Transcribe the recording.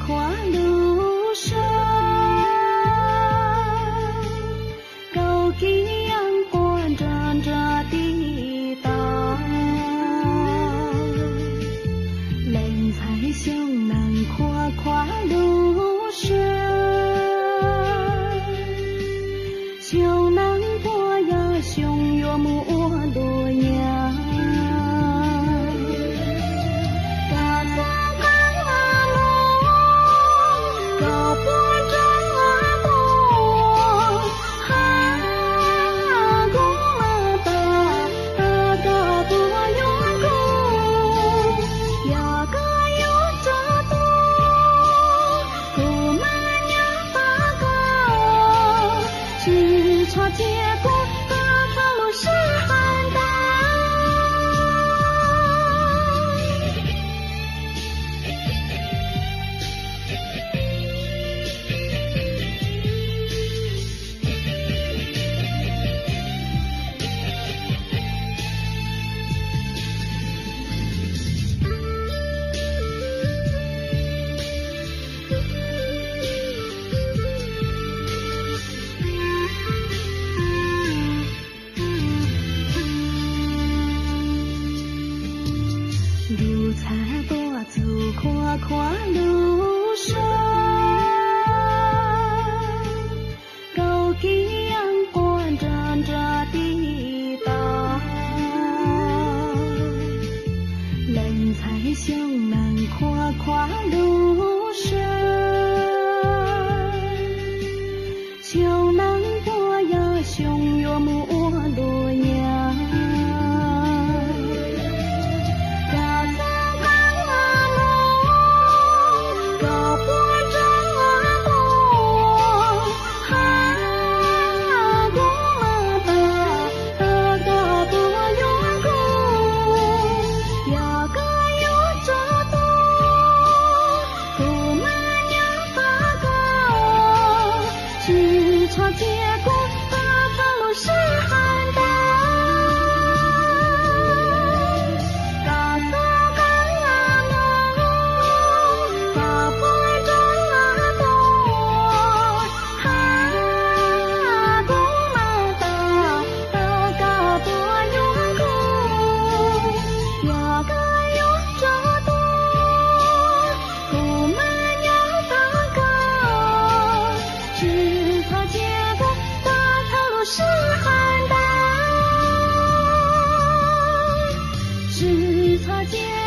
跨路上，高低阳光照着地道，人才向南跨路上，向南坡呀雄岳木路呀。结果大长路是汉代。刘才多走跨路上，高低阳光照着地道，人才向南跨路上，向南坡呀雄岳木路呀。结果大长路是汉代，嘎走嘎路，嘎坡着多，哈公马达，嘎坡用苦，呀个用着多，苦马呀大高，只他结果大长路是汉代，只擦肩。